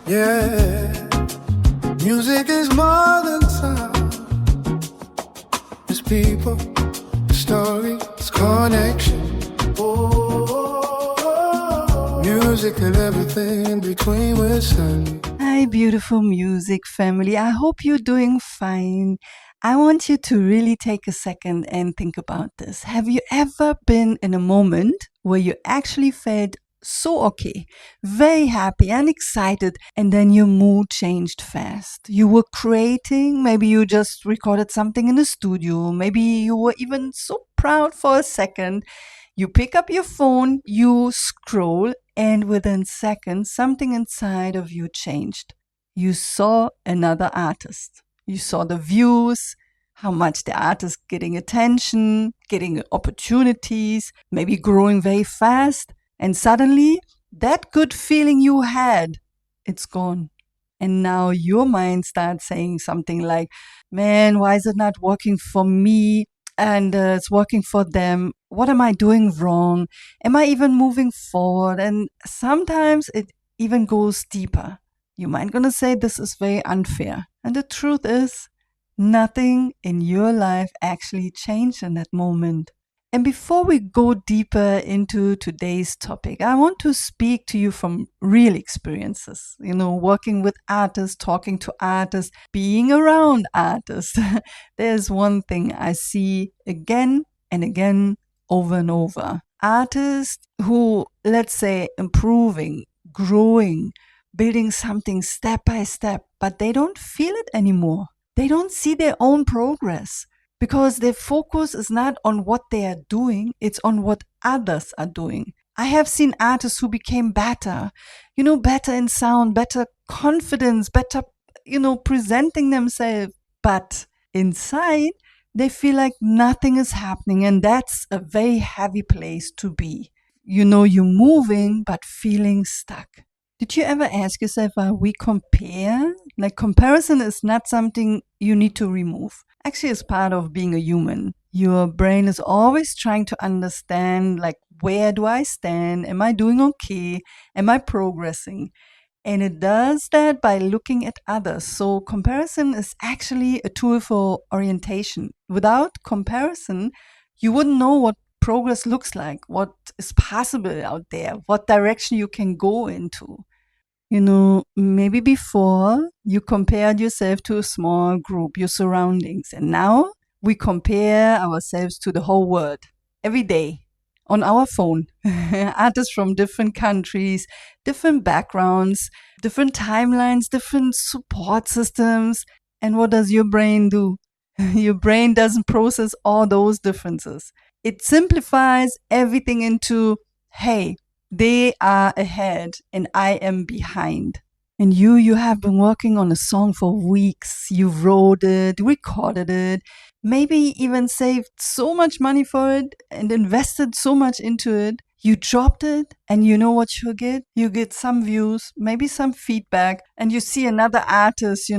Yeah, music is more than sound. It's people, it's story, it's connection. Oh, music and everything in between with sun. Hi, beautiful music family. I hope you're doing fine. I want you to really take a second and think about this. Have you ever been in a moment where you actually felt so okay, very happy and excited, and then your mood changed fast? You were creating, maybe you just recorded something in the studio, maybe you were even so proud for a second. You pick up your phone, you scroll, and within seconds, something inside of you changed. You saw another artist. You saw the views, how much the artist getting attention, getting opportunities, maybe growing very fast. And suddenly, that good feeling you had, it's gone. And now your mind starts saying something like, man, why is it not working for me? And it's working for them. What am I doing wrong? Am I even moving forward? And sometimes it even goes deeper. You might gonna say this is very unfair. And the truth is, nothing in your life actually changed in that moment. And before we go deeper into today's topic, I want to speak to you from real experiences. You know, working with artists, talking to artists, being around artists. There's one thing I see again and again, over and over. Artists who, let's say, improving, growing, building something step by step, but they don't feel it anymore. They don't see their own progress, because their focus is not on what they are doing, it's on what others are doing. I have seen artists who became better, better in sound, better confidence, better, presenting themselves. But inside, they feel like nothing is happening, and that's a very heavy place to be. You're moving, but feeling stuck. Did you ever ask yourself why we compare? Like, comparison is not something you need to remove. Actually, it's part of being a human. Your brain is always trying to understand, like, where do I stand? Am I doing okay? Am I progressing? And it does that by looking at others. So comparison is actually a tool for orientation. Without comparison, you wouldn't know what progress looks like, what is possible out there, what direction you can go into. Maybe before you compared yourself to a small group, your surroundings, and now we compare ourselves to the whole world every day on our phone. Artists from different countries, different backgrounds, different timelines, different support systems. And what does your brain do? Your brain doesn't process all those differences. It simplifies everything into, hey, they are ahead and I am behind. And you have been working on a song for weeks. You wrote it, recorded it, maybe even saved so much money for it and invested so much into it. You dropped it, and you know what you get? You get some views, maybe some feedback, and you see another artist,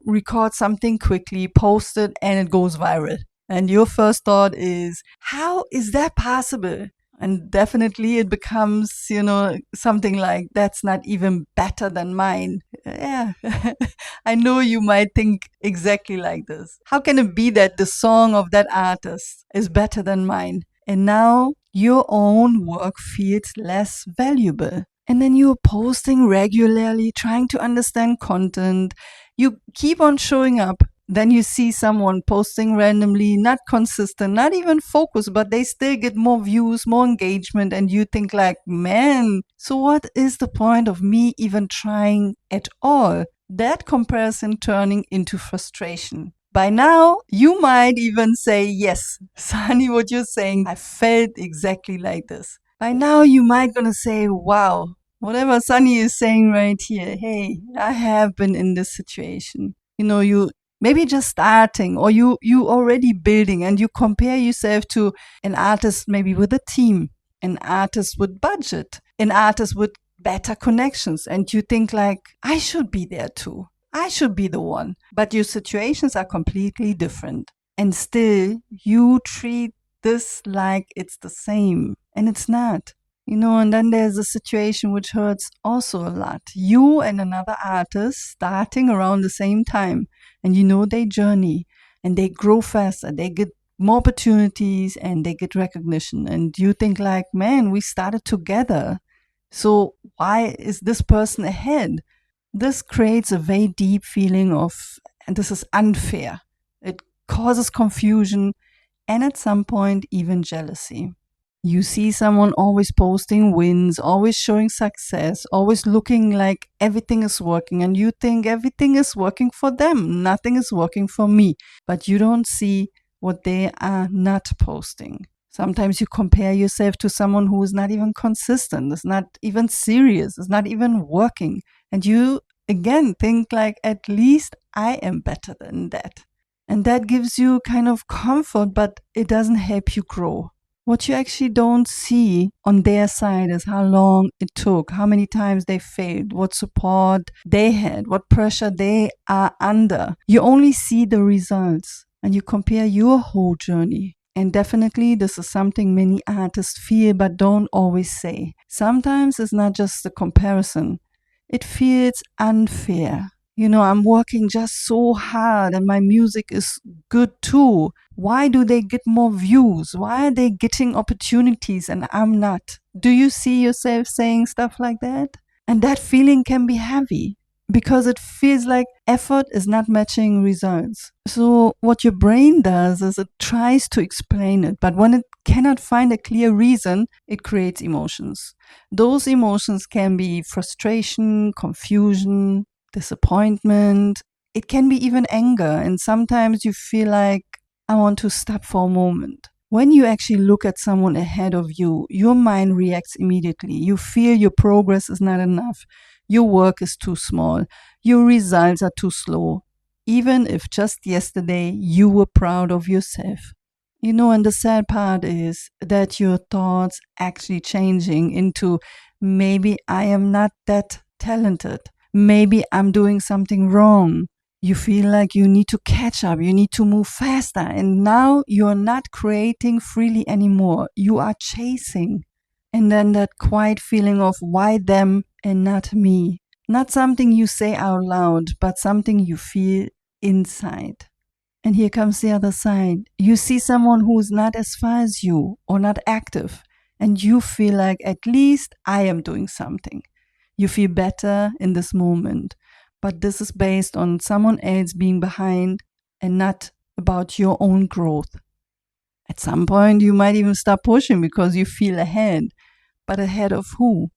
record something quickly, post it, and it goes viral. And your first thought is, how is that possible? And definitely it becomes, something like, that's not even better than mine. Yeah, I know you might think exactly like this. How can it be that the song of that artist is better than mine? And now your own work feels less valuable. And then you're posting regularly, trying to understand content. You keep on showing up. Then you see someone posting randomly, not consistent, not even focused, but they still get more views, more engagement. And you think like, man, so what is the point of me even trying at all? That comparison turning into frustration. By now, you might even say, yes, Sunny, what you're saying, I felt exactly like this. By now, you might gonna say, wow, whatever Sunny is saying right here, hey, I have been in this situation. You maybe just starting, or you already building, and you compare yourself to an artist maybe with a team, an artist with budget, an artist with better connections, and you think like, I should be there too. I should be the one. But your situations are completely different. And still, you treat this like it's the same. And it's not. And then there's a situation which hurts also a lot. You and another artist starting around the same time, and they journey and they grow faster, they get more opportunities and they get recognition. And you think like, man, we started together. So why is this person ahead? This creates a very deep feeling of, and this is unfair. It causes confusion and at some point even jealousy. You see someone always posting wins, always showing success, always looking like everything is working, and you think everything is working for them, nothing is working for me, but you don't see what they are not posting. Sometimes you compare yourself to someone who is not even consistent, is not even serious, is not even working, and you again think like, at least I am better than that. And that gives you kind of comfort, but it doesn't help you grow. What you actually don't see on their side is how long it took, how many times they failed, what support they had, what pressure they are under. You only see the results and you compare your whole journey. And definitely this is something many artists feel but don't always say. Sometimes it's not just the comparison. It feels unfair. I'm working just so hard and my music is good too. Why do they get more views? Why are they getting opportunities and I'm not? Do you see yourself saying stuff like that? And that feeling can be heavy because it feels like effort is not matching results. So what your brain does is it tries to explain it, but when it cannot find a clear reason, it creates emotions. Those emotions can be frustration, confusion, disappointment. It can be even anger. And sometimes you feel like, I want to stop for a moment. When you actually look at someone ahead of you, your mind reacts immediately. You feel your progress is not enough. Your work is too small. Your results are too slow. Even if just yesterday you were proud of yourself. And the sad part is that your thoughts actually changing into, maybe I am not that talented. Maybe I'm doing something wrong. You feel like you need to catch up, you need to move faster, and now you're not creating freely anymore. You are chasing. And then that quiet feeling of, why them and not me? Not something you say out loud, but something you feel inside. And here comes the other side. You see someone who's not as far as you or not active, and you feel like, at least I am doing something. You feel better in this moment. But this is based on someone else being behind and not about your own growth. At some point, you might even start pushing because you feel ahead. But ahead of who?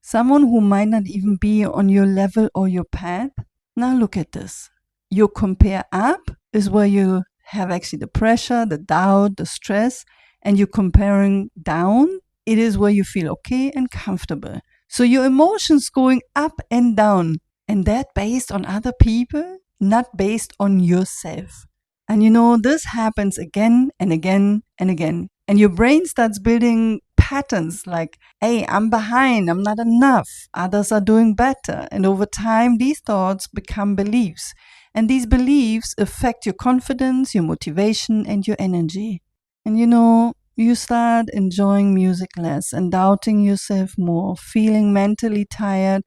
Someone who might not even be on your level or your path? Now look at this. You compare up is where you have actually the pressure, the doubt, the stress, and you're comparing down. It is where you feel okay and comfortable. So your emotions going up and down. And that based on other people, not based on yourself. And this happens again and again and again. And your brain starts building patterns like, hey, I'm behind, I'm not enough, others are doing better. And over time, these thoughts become beliefs. And these beliefs affect your confidence, your motivation, and your energy. And you start enjoying music less and doubting yourself more, feeling mentally tired,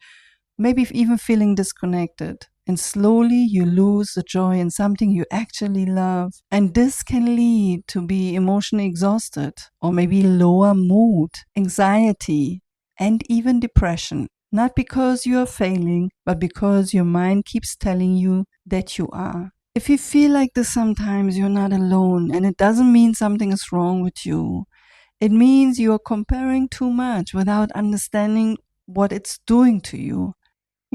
maybe even feeling disconnected. And slowly you lose the joy in something you actually love. And this can lead to be emotionally exhausted or maybe lower mood, anxiety, and even depression. Not because you are failing, but because your mind keeps telling you that you are. If you feel like this sometimes, you're not alone, and it doesn't mean something is wrong with you. It means you are comparing too much without understanding what it's doing to you.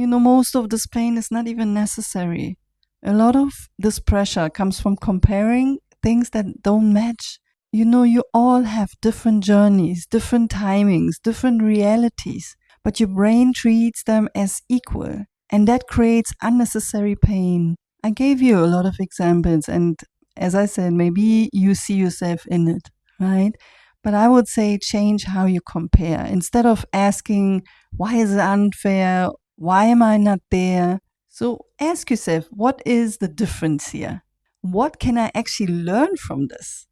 Most of this pain is not even necessary. A lot of this pressure comes from comparing things that don't match. You all have different journeys, different timings, different realities, but your brain treats them as equal, and that creates unnecessary pain. I gave you a lot of examples, and as I said, maybe you see yourself in it, right? But I would say change how you compare. Instead of asking, why is it unfair? Why am I not there? So ask yourself, what is the difference here? What can I actually learn from this?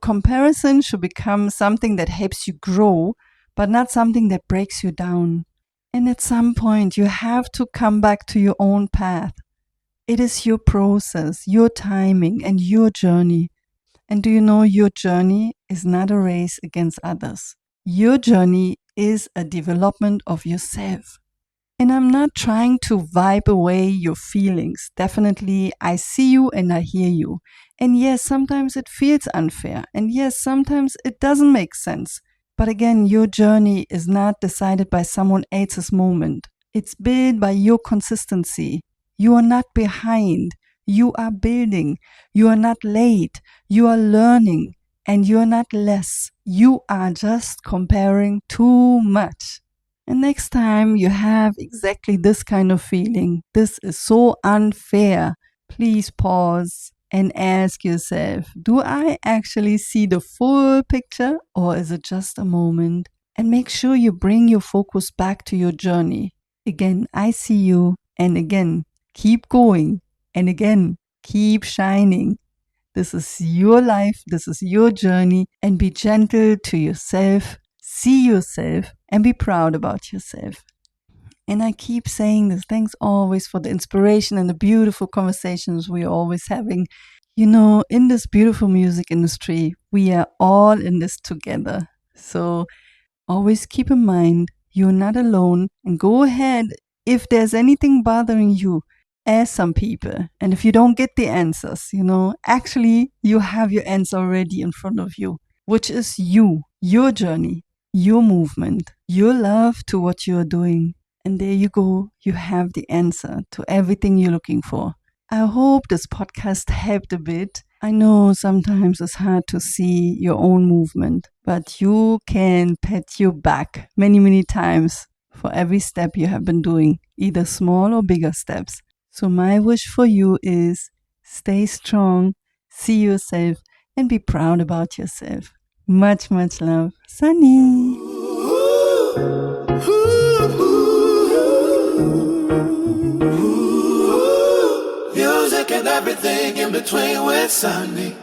Comparison should become something that helps you grow, but not something that breaks you down. And at some point, you have to come back to your own path. It is your process, your timing, and your journey. And do you know your journey is not a race against others? Your journey is a development of yourself. And I'm not trying to wipe away your feelings. Definitely, I see you and I hear you. And yes, sometimes it feels unfair. And yes, sometimes it doesn't make sense. But again, your journey is not decided by someone else's moment. It's built by your consistency. You are not behind. You are building. You are not late. You are learning. And you are not less. You are just comparing too much. And next time you have exactly this kind of feeling, this is so unfair, please pause and ask yourself, do I actually see the full picture or is it just a moment? And make sure you bring your focus back to your journey. Again, I see you, and again, keep going, and again, keep shining. This is your life, this is your journey, and be gentle to yourself. See yourself and be proud about yourself. And I keep saying this. Thanks always for the inspiration and the beautiful conversations we're always having. You know, in this beautiful music industry, we are all in this together. So always keep in mind, you're not alone. And go ahead, if there's anything bothering you, ask some people. And if you don't get the answers, actually, you have your answer already in front of you, which is you, your journey, your movement, your love to what you're doing. And there you go. You have the answer to everything you're looking for. I hope this podcast helped a bit. I know sometimes it's hard to see your own movement, but you can pat your back many, many times for every step you have been doing, either small or bigger steps. So my wish for you is stay strong, see yourself, and be proud about yourself. Much, much love. Sunny. Music and everything in between with Sunny.